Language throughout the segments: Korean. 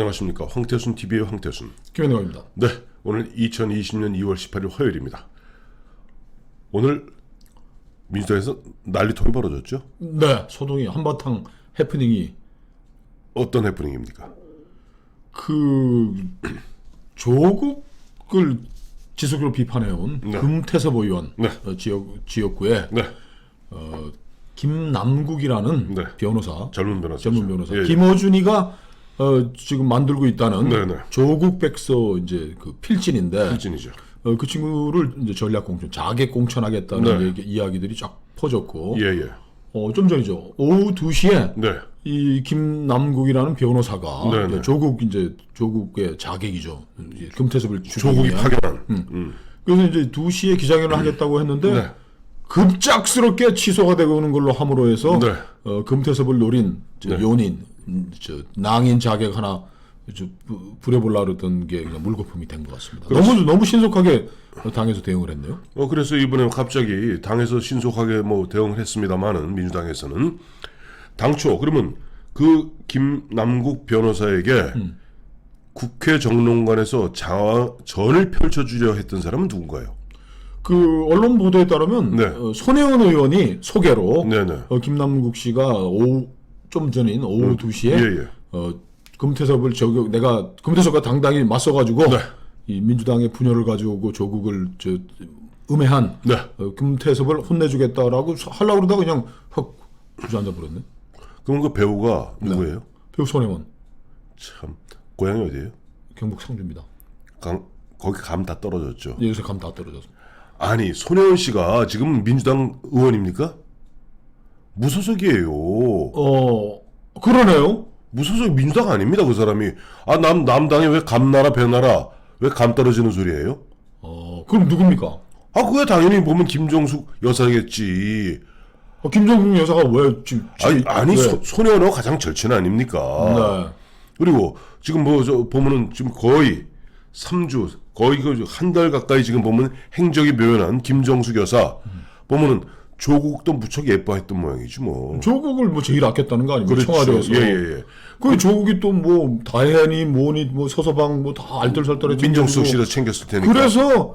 안녕하십니까. 황태순 TV의 황태순. 김현웅입니다. 네, 오늘 2020년 2월 18일 화요일입니다. 오늘 민주당에서 난리통이 벌어졌죠? 네, 소동이 한바탕 해프닝이 어떤 해프닝입니까? 그 조국을 지속적으로 비판해온 네. 금태섭 의원 네. 지역구에 네, 김남국이라는 네. 변호사, 젊은 변호사. 전문 변호사 예, 예. 김어준이가 지금 만들고 있다는 네, 네. 조국 백서 이제 그 필진인데 필진이죠. 그 친구를 이제 전략 공천, 자객 공천하겠다는 네. 이야기들이 쫙 퍼졌고 예, 예. 좀 전이죠. 오후 2시에 네, 이 김남국이라는 변호사가 네, 네. 조국의 자객이죠. 이제 금태섭을 조국이 죽이면. 파견한. 그래서 이제 2시에 기자회견을 하겠다고 했는데 네. 급작스럽게 취소가 되고 오는 걸로 함으로 해서 네. 금태섭을 노린 네. 요인, 낭인 자객 하나 부려보려고 했던 게 그냥 물거품이 된 것 같습니다. 너무 신속하게 당에서 대응을 했네요. 그래서 이번에 갑자기 당에서 신속하게 대응을 했습니다만은 민주당에서는 당초 그러면 그 김남국 변호사에게 국회 정론관에서 전을 펼쳐주려 했던 사람은 누군가요? 그 언론 보도에 따르면 네. 손혜원 의원이 소개로 네네. 김남국 씨가 좀 전인 오후 2시에 예, 예. 금태섭을 내가 금태섭과 당당히 맞서가지고 네. 이 민주당의 분열을 가져오고 조국을 음해한 네. 금태섭을 혼내주겠다라고 하려고 그러다가 그냥 확 주저앉아 버렸네. 그럼 그 배우가 누구예요? 배우 손혜원, 참 고향이 어디예요? 경북 상주입니다. 거기 감 다 떨어졌죠. 요새 감 다 떨어졌습니다. 아니 손혜원 씨가 지금 민주당 의원입니까? 무소속이에요. 그러네요. 무소속 민주당 아닙니다. 그 사람이. 남당에 왜 감나라 배나라 왜 감 떨어지는 소리예요? 그럼 누굽니까? 그게 당연히 보면 김정숙 여사겠지. 김정숙 여사가 왜 지금? 아니 왜? 손혜원하고 가장 절친 아닙니까? 네. 그리고 지금 보면은 지금 거의 3주 거의 한 달 가까이 지금 보면 행적이 묘연한 김정숙 여사 보면은 조국도 무척 예뻐했던 모양이지 뭐. 조국을 제일 아꼈다는 거 아닙니까? 그렇죠. 청와대에서. 예. 그 조국이 또 다혜니 뭐니 서서방 다 알뜰살뜰해. 민정숙 씨를 챙겼을 테니까. 그래서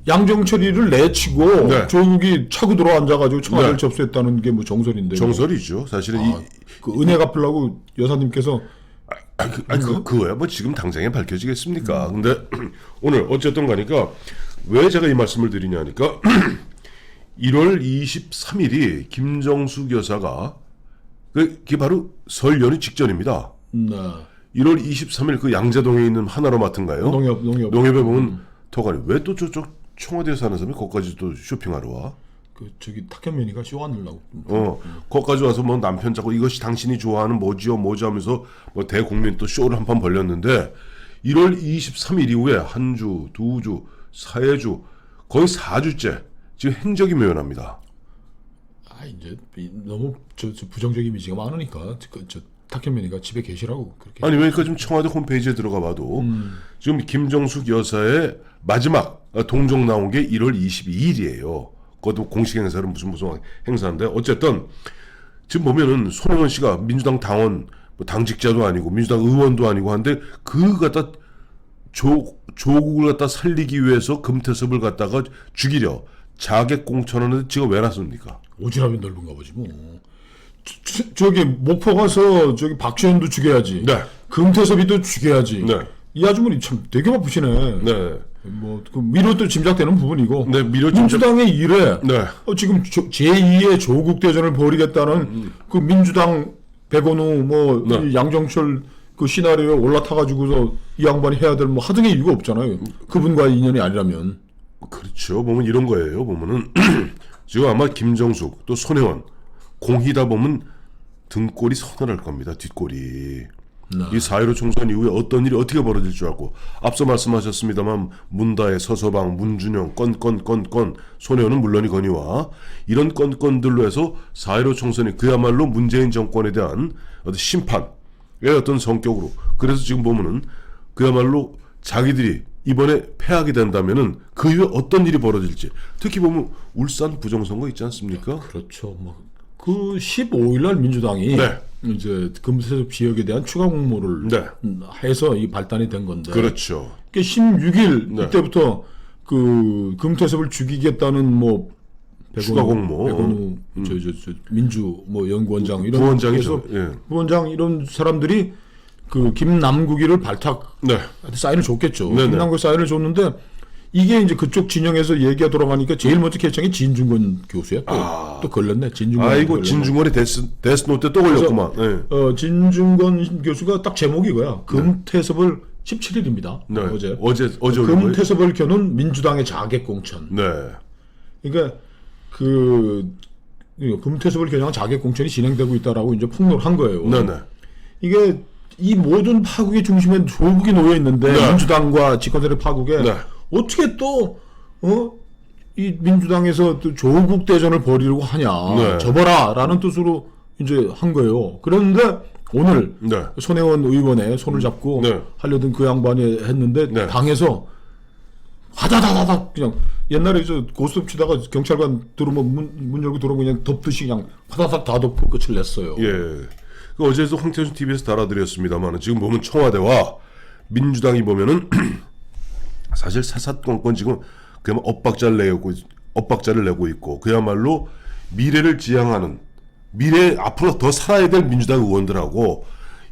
양정철이를 내치고 네. 조국이 차고 들어 앉아가지고 청와대를 네. 접수했다는 게 정설인데. 정설이죠. 사실은 그 은혜 갚으려고 여사님께서. 그거야 지금 당장에 밝혀지겠습니까? 근데 오늘 어쨌든 가니까 왜 제가 이 말씀을 드리냐니까 1월 23일이 김정숙 여사가 그게 바로 설 연휴 직전입니다. 네. 1월 23일 그 양재동에 있는 하나로마트인가요? 농협에 보면 터가리 왜 또 저쪽 청와대에 사는 사람이 거기까지 또 쇼핑하러 와? 탁현민이가 쇼하느라고. 거기까지 와서 남편 자꾸 이것이 당신이 좋아하는 뭐지요 하면서 대국민 또 쇼를 한 판 벌렸는데 1월 23일 이후에 한 주, 두 주, 4주 거의 4주째 지금 행적이 묘연합니다. 이제 너무 부정적 이미지가 많으니까 탁현민이가 집에 계시라고 그렇게. 아니 왜니까 지금 청와대 홈페이지에 들어가 봐도 지금 김정숙 여사의 마지막 동정 나온 게 1월 22일이에요. 그것도 공식 행사는 무슨 행사인데 어쨌든 지금 보면은 손혜원 씨가 민주당 당원 당직자도 아니고 민주당 의원도 아니고 한데 갖다 조국을 갖다 살리기 위해서 금태섭을 갖다가 죽이려 자객 공천하는데 지가 왜 났습니까? 오지랖이 넓은가 보지 뭐. 저기 목포 가서 박지원도 죽여야지. 네. 금태섭이 또 죽여야지. 네. 이 아주머니 참 되게 바쁘시네. 네. 그 미로도 짐작되는 부분이고. 네, 민주당의 일에 네. 지금 제2의 조국 대전을 벌이겠다는 그 민주당 백원우 네. 양정철 그 시나리오에 올라타가지고서 이 양반이 해야 될 하등의 이유가 없잖아요. 그분과의 인연이 아니라면. 그렇죠. 보면 이런 거예요. 보면은 지금 아마 김정숙 또 손혜원 공희다 보면 등골이 서늘할 겁니다. 뒷골이. 네. 이 4.15 총선 이후에 어떤 일이 어떻게 벌어질 줄 알고 앞서 말씀하셨습니다만 문다혜, 서서방, 문준영 건건건건 손혜원은 물론이거니와 이런 건건들로 해서 4.15 총선이 그야말로 문재인 정권에 대한 어떤 심판의 어떤 성격으로 그래서 지금 보면은 그야말로 자기들이 이번에 패하게 된다면은 그 이후에 어떤 일이 벌어질지 특히 보면 울산 부정선거 있지 않습니까? 그렇죠. 그 15일 날 민주당이 네. 이제 금태섭 지역에 대한 추가 공모를 네. 해서 이 발단이 된 건데. 그렇죠. 16일 네. 이때부터 그 금태섭을 죽이겠다는 뭐 추가 공모. 백원우 저 민주 뭐 연구원장 이런 부원장이죠. 그래서 예. 부원장 이런 사람들이 그 김남국이를 발탁 네. 사인을 줬겠죠. 네네. 김남국 사인을 줬는데 이게 이제 그쪽 진영에서 얘기가 돌아가니까 제일 먼저 결정이 진중권 교수야. 또 걸렸네. 진중권. 아이고 진중권이 데스노트 또 걸렸구만. 네. 진중권 교수가 딱 제목이 이거야. 금태섭을 17일입니다. 네. 어제 어제 올린 거예요? 금태섭을 겨눈 민주당의 자객 공천. 네. 그러니까 그 금태섭을 겨냥한 자객 공천이 진행되고 있다라고 이제 폭로를 한 거예요. 네네. 이게 이 모든 파국의 중심에 조국이 놓여 있는데 네. 민주당과 집권세력 파국에 네. 어떻게 또 이 민주당에서 또 조국 대전을 벌이려고 하냐, 네. 접어라라는 뜻으로 이제 한 거예요. 그런데 오늘 네. 손혜원 의원의 손을 잡고 네. 하려던 그 양반이 했는데 네. 당에서 화다다다닥 그냥 옛날에 저 고스톱 치다가 경찰관 들어오면 문 열고 들어오면 그냥 덮듯이 그냥 화다닥 다 덮고 끝을 냈어요. 예. 그 어제도 황태순 TV에서 달아드렸습니다만 지금 보면 청와대와 민주당이 보면은 사실 사사건건 지금 그야말로 엇박자를 내고 있고 그야말로 미래를 지향하는 미래 앞으로 더 살아야 될 민주당 의원들하고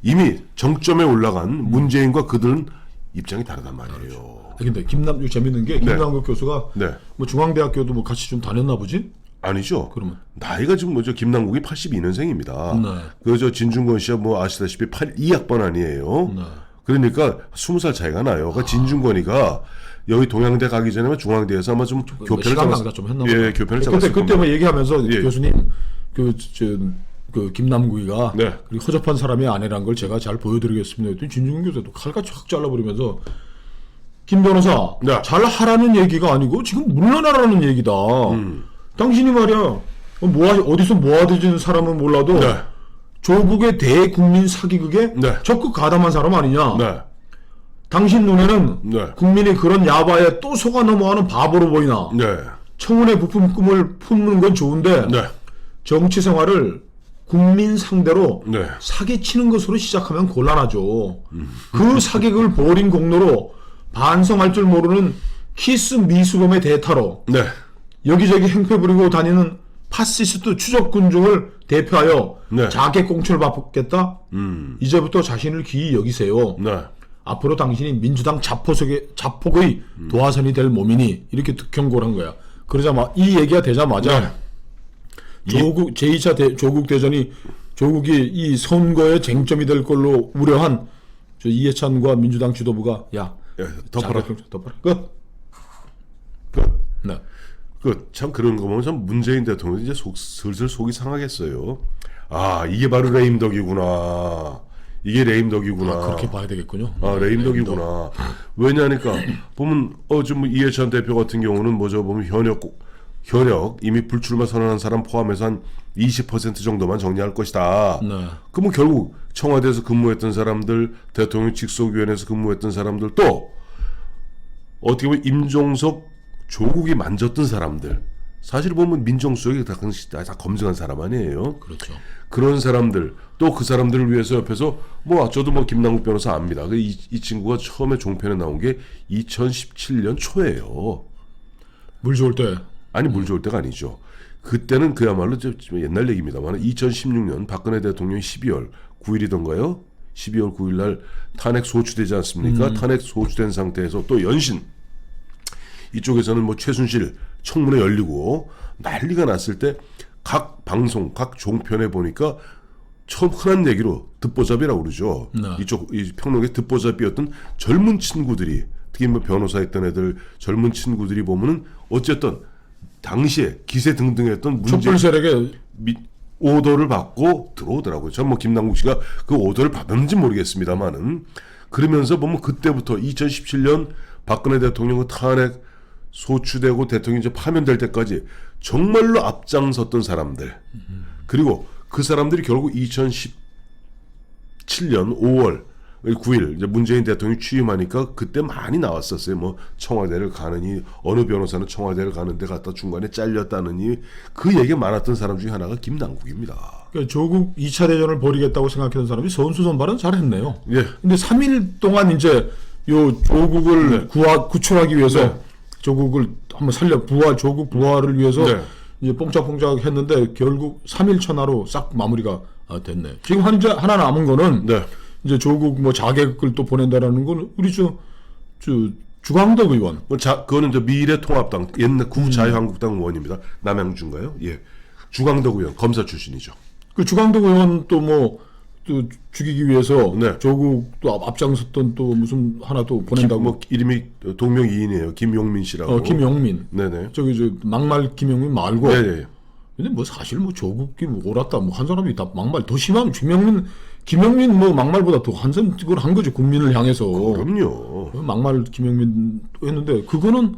이미 정점에 올라간 문재인과 그들은 입장이 다르단 말이에요. 근데 재밌는 게 김남국 교수가 네. 뭐 중앙대학교도 뭐 같이 좀 다녔나 보지? 아니죠. 그러면 나이가 지금 뭐죠? 김남국이 82년생입니다. 네. 그저 진중권 씨야 뭐 아시다시피 82학번 아니에요. 네. 그러니까 20살 차이가 나요. 그러니까 진중권이가 여기 동양대 가기 전에 중앙대에서 아마 좀 교편을 시간 낭비가 좀 했나 보다. 예, 교편을 근데 잡았을 그때 뭐 얘기하면서 예. 교수님 그 김남국이가 네. 그리고 허접한 사람이 아니란 걸 제가 잘 보여드리겠습니다. 그랬더니 진중권 교수도 칼같이 확 잘라버리면서 김 변호사 네. 잘 하라는 얘기가 아니고 지금 물러나라는 얘기다. 당신이 말이야 어디서 모아들인 사람은 몰라도 네. 조국의 대국민 사기극에 네. 적극 가담한 사람 아니냐. 네. 당신 눈에는 네. 국민이 그런 야바에 또 속아 넘어가는 바보로 보이나. 네. 청운의 부품 꿈을 품는 건 좋은데 네. 정치 생활을 국민 상대로 네. 사기치는 것으로 시작하면 곤란하죠. 그 사기극을 벌인 공로로 반성할 줄 모르는 키스 미수범의 대타로 네. 여기저기 행패 부리고 다니는 파시스트 추적 군중을 대표하여 네. 자객 공천을 받겠다. 이제부터 자신을 귀히 여기세요. 네. 앞으로 당신이 민주당 자폭의 도화선이 될 몸이니 이렇게 득형고를 한 거야. 그러자마자 이 얘기가 되자마자 조국 제2차 조국 대전이 조국이 이 선거의 쟁점이 될 걸로 우려한 저 이해찬과 민주당 지도부가 야 덮어라. 덮어라 끝. 네. 참 그런 거 보면 참 문재인 대통령이 이제 슬슬 속이 상하겠어요. 아 이게 바로 레임덕이구나. 이게 레임덕이구나. 그렇게 봐야 되겠군요. 레임덕이구나. 왜냐니까 보면 좀 이해찬 대표 같은 경우는 뭐죠 보면 현역 이미 불출마 선언한 사람 포함해서 한 20% 정도만 정리할 것이다. 네. 그러면 결국 청와대에서 근무했던 사람들, 대통령 직속위원회에서 근무했던 사람들 또 어떻게 보면 임종석 조국이 만졌던 사람들 사실 보면 민정수석이 다 검증한 사람 아니에요. 그렇죠. 그런 사람들 또 그 사람들을 위해서 옆에서 저도 김남국 변호사 압니다. 이 친구가 처음에 종편에 나온 게 2017년 초예요. 물 좋을 때. 아니 물 좋을 때가 아니죠. 그때는 그야말로 좀 옛날 얘기입니다만 2016년 박근혜 대통령이 12월 9일이던가요? 12월 9일 날 탄핵 소추되지 않습니까? 탄핵 소추된 상태에서 또 연신 이쪽에서는 최순실 청문회 열리고 난리가 났을 때 각 방송, 각 종편에 보니까 처음 흔한 얘기로 듣보잡이라고 그러죠. 네. 이 평론의 듣보잡이었던 젊은 친구들이 특히 변호사했던 애들 젊은 친구들이 보면은 어쨌든 당시에 기세 등등했던 촛불 세력의 오더를 받고 들어오더라고요. 전 김남국 씨가 그 오더를 받았는지 모르겠습니다만은 그러면서 보면 그때부터 2017년 박근혜 대통령 탄핵 소추되고 대통령이 이제 파면될 때까지 정말로 앞장섰던 사람들 그리고 그 사람들이 결국 2017년 5월 9일 이제 문재인 대통령이 취임하니까 그때 많이 나왔었어요. 뭐 청와대를 가느니 어느 변호사는 청와대를 가는데 갔다 중간에 잘렸다느니 그 얘기 많았던 사람 중에 하나가 김남국입니다. 그러니까 조국 2차 대전을 벌이겠다고 생각했던 사람이 선수선발은 잘했네요. 예. 근데 3일 동안 이제 요 조국을 구출하기 위해서 네. 조국을 한번 조국 부활을 위해서 네. 이제 뽕짝뽕짝 했는데 결국 3일 천하로 싹 마무리가 됐네. 지금 하나 남은 거는 네. 이제 조국 뭐 자객을 또 보낸다라는 건 우리 주광덕 의원. 그거는 저 미래통합당 옛날 구자유한국당 의원입니다. 남양주인가요? 예. 주광덕 의원 검사 출신이죠. 그 주광덕 의원 또 뭐 또 죽이기 위해서 네. 조국 또 앞장섰던 또 무슨 하나 또 보낸다고. 뭐 이름이 동명이인이에요. 김용민 씨라고. 김용민. 네네. 저기 막말 김용민 말고. 네네. 근데 뭐 사실 뭐 조국이 뭐 옳았다 뭐 한 사람이 다 막말 더 심하면 김용민 뭐 막말보다 더 한 선을 한 거죠 국민을 향해서. 그럼요. 막말 김용민 했는데 그거는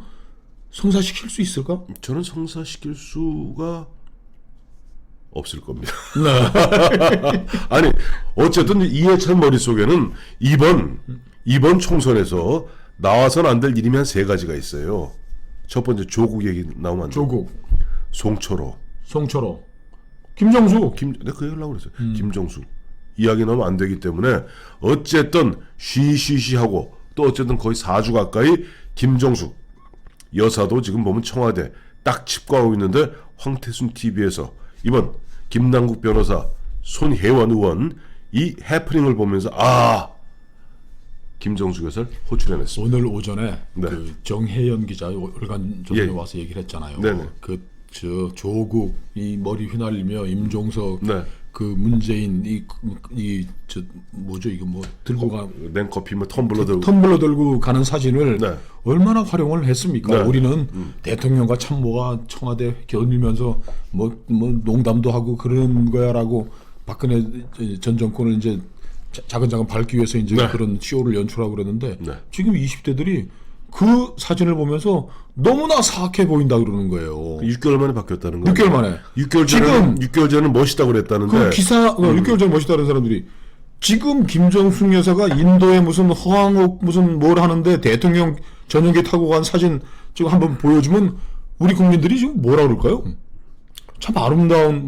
성사시킬 수 있을까? 저는 성사시킬 수가 없을 겁니다. 아니 어쨌든 이해찬 머릿속에는 이번 총선에서 나와서는 안 될 이름이 한 3가지가 있어요. 첫 번째 조국 얘기 나오면 안 돼요. 조국, 송철호, 김정수. 내가 그 얘기 하려고 그랬어요. 김정수 이야기 나오면 안 되기 때문에 어쨌든 쉬쉬쉬하고 또 어쨌든 거의 4주 가까이 김정숙 여사도 지금 보면 청와대 딱 칩과하고 있는데 황태순 TV에서 이번 김남국 변호사 손혜원 의원 이 해프닝을 보면서 김정숙 여사를 호출해냈습니다. 오늘 오전에 네. 그 정혜연 기자 월간 조선에 예. 와서 얘기를 했잖아요. 네네. 조국 이 머리 휘날리며 임종석 네. 그 문재인 뭐죠 이거 뭐 들고 가 냉커피 뭐 텀블러 들고 텀블러 들고 가는 사진을 네. 얼마나 활용을 했습니까? 네. 우리는 대통령과 참모가 청와대 겨누면서 뭐 농담도 하고 그런 거야라고 박근혜 전 정권을 이제 자근자근 밟기 위해서 이제 네. 그런 쇼를 연출하고 그러는데 네. 지금 20대들이 그 사진을 보면서 너무나 사악해 보인다 그러는 거예요. 6개월 만에 바뀌었다는 거예요. 6개월 만에. 6개월 전에는 멋있다고 그랬다는데 그 기사 6개월 전에 멋있다는 사람들이 지금 김정숙 여사가 인도에 무슨 허황옥 무슨 뭘 하는데 대통령 전용기 타고 간 사진 지금 한번 보여주면 우리 국민들이 지금 뭐라 그럴까요? 참 아름다운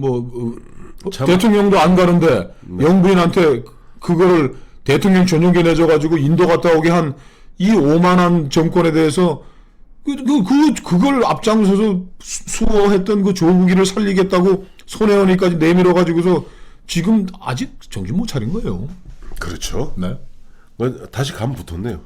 대통령도 안 가는데 영부인한테 그거를 대통령 전용기 내줘가지고 인도 갔다 오게 한 이 오만한 정권에 대해서 그걸 앞장서서 수호했던 그 조국이를 살리겠다고 손혜원이까지 내밀어가지고서 지금 아직 정신 못 차린 거예요. 그렇죠. 네. 다시 감 붙었네요.